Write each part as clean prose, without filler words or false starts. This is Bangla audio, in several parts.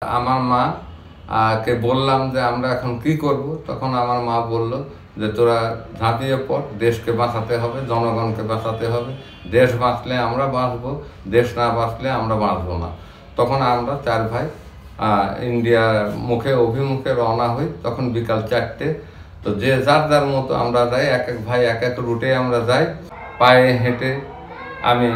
আমার মা কে বললাম যে আমরা এখন কি করব, তখন আমার মা বলল যে তোরা ঝাঁপিয়ে পড়, দেশকে বাঁচাতে হবে, জনগণকে বাঁচাতে হবে। দেশ বাঁচলে আমরা বাঁচবো, দেশ না বাঁচলে আমরা বাঁচবো না। তখন আমরা চার ভাই ইন্ডিয়ার অভিমুখে রওনা হই। তখন বিকাল 4টে। তো যে যার যার মতো আমরা যাই, এক এক ভাই এক এক রুটে আমরা যাই। পায়ে হেঁটে আমি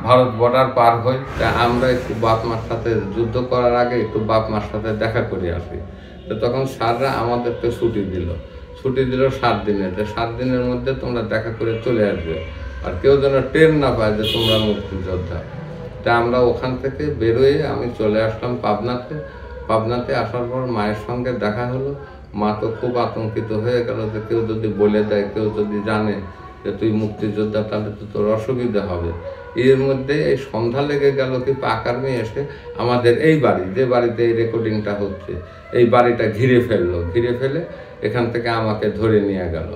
ভারত বর্ডার পার হই। তা আমরা একটু বাপ মার সাথে যুদ্ধ করার আগে একটু বাপ মার সাথে দেখা করে আসি। তো তখন স্যাররা আমাদেরকে ছুটি দিল 7 দিনের। যে 7 দিনের মধ্যে তোমরা দেখা করে চলে আসবে, আর কেউ যেন টের না পায় যে তোমরা মুক্তিযোদ্ধা। তা আমরা ওখান থেকে বেরোয় আমি চলে আসলাম পাবনাতে আসার পর মায়ের সঙ্গে দেখা হলো। মা তো খুব আতঙ্কিত হয়ে গেল যে কেউ যদি বলে দেয়, কেউ যদি জানে যে তুই মুক্তিযোদ্ধা, তাহলে তো তোর অসুবিধা হবে। এর মধ্যে এই সন্ধ্যা লেগে গেল কি পাকার মেয়ে এসে আমাদের এই বাড়ি, যে বাড়িতে এই রেকর্ডিংটা হচ্ছে, এই বাড়িটা ঘিরে ফেলে এখান থেকে আমাকে ধরে নিয়ে গেল।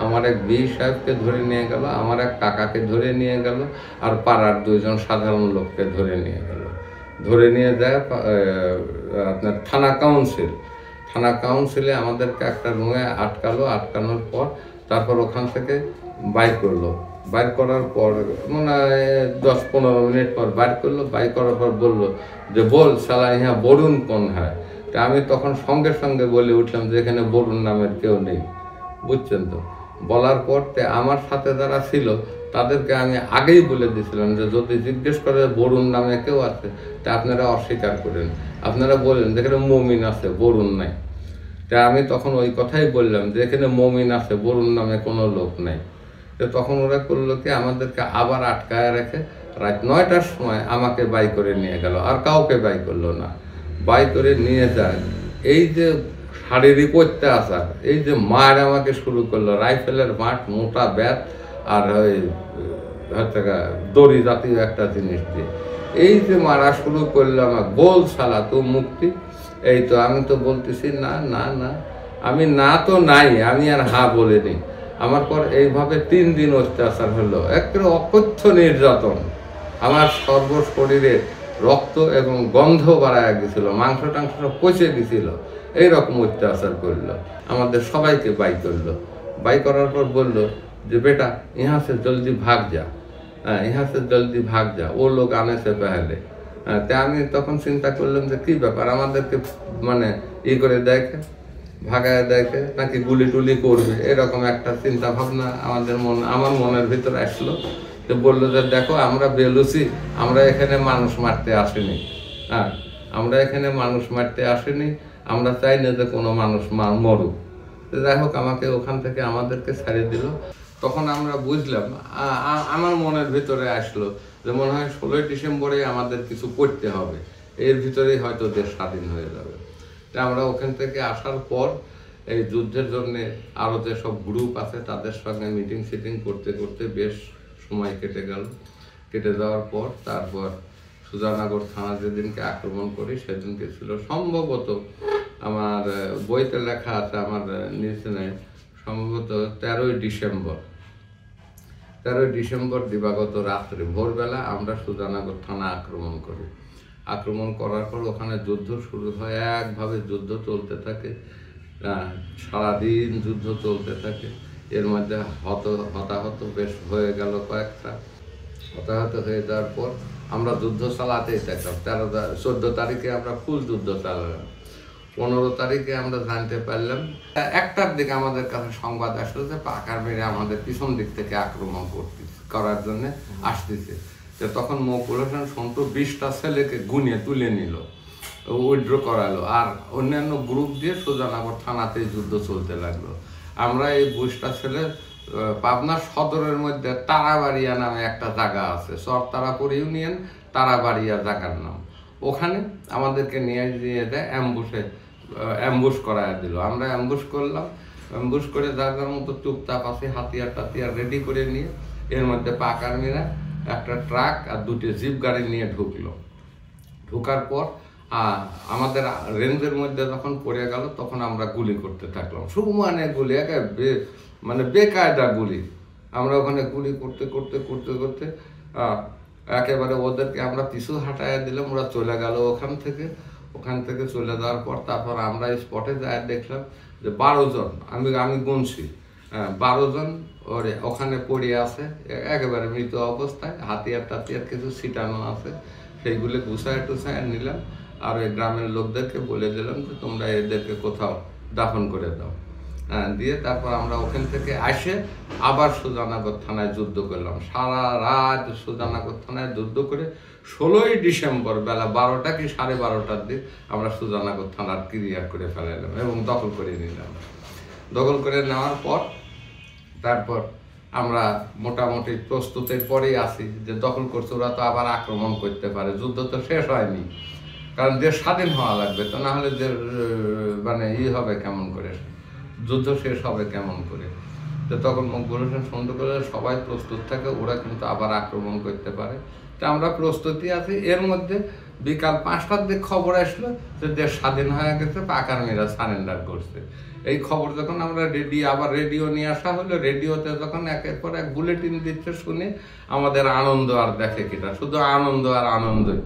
আমার এক বি সাহেবকে ধরে নিয়ে গেল, আমার এক কাকাকে ধরে নিয়ে গেল, আর পাড়ার 2জন সাধারণ লোককে ধরে নিয়ে যায় আপনার থানা কাউন্সিলে আমাদেরকে একটা রুমে আটকানোর পর তারপর ওখান থেকে বাইর করার পর মানে 10-15 মিনিট পর বাইর করার পর বললো যে বল শালা ইহা বরুণ কোন হয়। তা আমি তখন সঙ্গে সঙ্গে বলে উঠলাম যে এখানে বরুণ নামের কেউ নেই, বুঝছেন তো। বলার পর আমার সাথে যারা ছিল তাদেরকে আমি আগেই বলে দিয়েছিলাম যে যদি জিজ্ঞেস করে বরুণ নামে কেউ আছে, তা আপনারা অস্বীকার করেন, আপনারা বলেন যেখানে মমিন আছে, বরুণ নাই। তা আমি তখন ওই কথাই বললাম যে এখানে মমিন আছে, বরুণ নামে কোনো লোক নাই। তো তখন ওরা করলো কি, আমাদেরকে আবার আটকায় রেখে রাত 9টার সময় আমাকে বাই করে নিয়ে গেল, আর কাউকে বাই করলো না। বাই করে নিয়ে যায়, এই যে শারীরিক অত্যাচার, এই যে মার আমাকে শুরু করলো, রাইফেলের মাঠ, মোটা ব্যাট আর ওই দড়ি জাতীয় একটা জিনিস দিয়ে এই যে মারা শুরু করলো আমাকে, বল শালা তো মুক্তি। এই তো আমি তো বলতেছি না না না, আমি না তো নাই, আমি আর বলিনি। আমার পর এইভাবে 3 দিন অত্যাচার হলো, একটা অকথ্য নির্যাতন। আমার শরীরের রক্ত এবং গন্ধ বাড়ায় গেছিল, মাংস টাংস পচে গেছিল। এইরকম অত্যাচার করলো, আমাদের সবাইকে বাই করার পর বললো যে বেটা यहाँ से जल्दी भाग जा, ও লোক আনে সে পেহলে। তা আমি তখন চিন্তা করলাম যে কি ব্যাপার, আমাদেরকে মানে করে ভাগায় দেখে নাকি গুলি টুলি করবে, এরকম একটা চিন্তা ভাবনা আমার মনের ভিতরে আসলো। তো বললো যে দেখো আমরা বেলুচি, আমরা এখানে মানুষ মারতে আসিনি। আমরা চাই না যে কোনো মানুষ মরুক। যাই হোক, ওখান থেকে আমাদেরকে ছাড়িয়ে দিল। তখন আমরা বুঝলাম, আমার মনের ভিতরে আসলো যে মনে হয় 16ই ডিসেম্বরে আমাদের কিছু করতে হবে, এর ভিতরেই হয়তো দেশ স্বাধীন হয়ে যাবে। তা আমরা ওখান থেকে আসার পর এই যুদ্ধের জন্য আরও যেসব গ্রুপ আছে তাদের সঙ্গে মিটিং করতে করতে বেশ সময় কেটে যাওয়ার পর তারপর সুজানগর থানা যেদিনকে আক্রমণ করি সেদিনকে ছিল সম্ভবত, আমার বইতে লেখা আছে, আমার নিচে নেই, সম্ভবত 13ই ডিসেম্বর দিবাগত রাত্রে ভোরবেলা আমরা সুজানগর থানা আক্রমণ করার পর ওখানে যুদ্ধ শুরু হয়। একভাবে যুদ্ধ চলতে থাকে, সারাদিন যুদ্ধ চলতে থাকে। এর মধ্যে হতাহত বেশ হয়ে গেল কয়েকটা। হতাহত হয়ে যাওয়ার পর আমরা যুদ্ধ চালাতেই থাকলাম। 14 তারিখে আমরা ফুল যুদ্ধ চালালাম। 15 তারিখে আমরা জানতে পারলাম 1টার দিকে আমাদের কাছে সংবাদ আসলো যে পাকার মেরে আমাদের পিছন দিক থেকে আক্রমণ করার জন্য আসতেছে। তখন মকবুল হোসেন সন্টু 20টা ছেলেকে গুনিয়ে তুলে নিল, উইথড্র করালো, আর অন্যান্য গ্রুপ দিয়ে সুজানগর থানাতেই যুদ্ধ চলতে লাগলো। আমরা এই 20টা ছেলে পাবনা সদরের মধ্যে তারাবাড়িয়া নামে একটা জায়গা আছে, চরতারাপুর ইউনিয়ন, তারাবাড়িয়া জায়গার নাম, ওখানে আমাদেরকে নিয়ে দেয় অ্যাম্বুশ করায় দিল। আমরা অ্যাম্বুশ করে যার মতো চুপচাপ আছে, হাতিয়ার টাতিয়ার রেডি করে নিয়ে এর মধ্যে পাক আর্মিরা একটা ট্রাক আর 2টি জিপ গাড়ি নিয়ে ঢুকার পর আমাদের রেঞ্জের মধ্যে যখন পড়ে গেল তখন আমরা গুলি করতে থাকলাম, সুমানে গুলি, মানে বেকায়দা গুলি। আমরা ওখানে গুলি করতে একেবারে ওদেরকে আমরা পিছু হাঁটাইয়া দিলাম, ওরা চলে গেল ওখান থেকে চলে যাওয়ার পর তারপর আমরা স্পটে যাই দেখলাম যে 12 জন, আমি গুনছি, 12 জন ওরে ওখানে পড়ে আছে একেবারে মৃত অবস্থায়, হাতিয়ার টাতিয়ার কিছু ছিটানো আছে, সেইগুলো গুছায় টুছায় নিলাম। আর ওই গ্রামের লোকদেরকে বলে দিলাম যে তোমরা এদেরকে কোথাও দাফন করে দাও। দিয়ে তারপর আমরা ওখান থেকে আসে আবার সুজানগর থানায় যুদ্ধ করলাম, সারা রাত সুজানগর থানায় যুদ্ধ করে 16ই ডিসেম্বর বেলা 12টা কি 12:30টার দিক আমরা সুজানগর থানার ক্লিয়ার করে ফেলাইলাম এবং দখল করে নিলাম। দখল করে নেওয়ার পর তারপর আমরা মোটামুটি প্রস্তুতের পরেই আসি যে দখল করছে, ওরা তো আবার আক্রমণ করতে পারে, যুদ্ধ তো শেষ হয়নি, কারণ দেশ স্বাধীন হওয়া লাগবে, তো না হলে মানে হবে কেমন করে, যুদ্ধ শেষ হবে কেমন করে। তো তখন মকবুল হোসেন সুন্দর করে সবাই প্রস্তুত থাকে, ওরা কিন্তু আবার আক্রমণ করতে পারে, তো আমরা প্রস্তুতি আছি। এর মধ্যে বিকাল 5টার দিকে খবর আসলো যে দেশ স্বাধীন হয়ে গেছে, পাক আর্মিরা সারেন্ডার করছে। এই খবর যখন আমরা আবার রেডিও নিয়ে আসা হলো, রেডিওতে যখন একের পর এক বুলেটিন দিচ্ছে শুনে আমাদের আনন্দ আর দেখে কিনা, শুধু আনন্দ আর আনন্দই।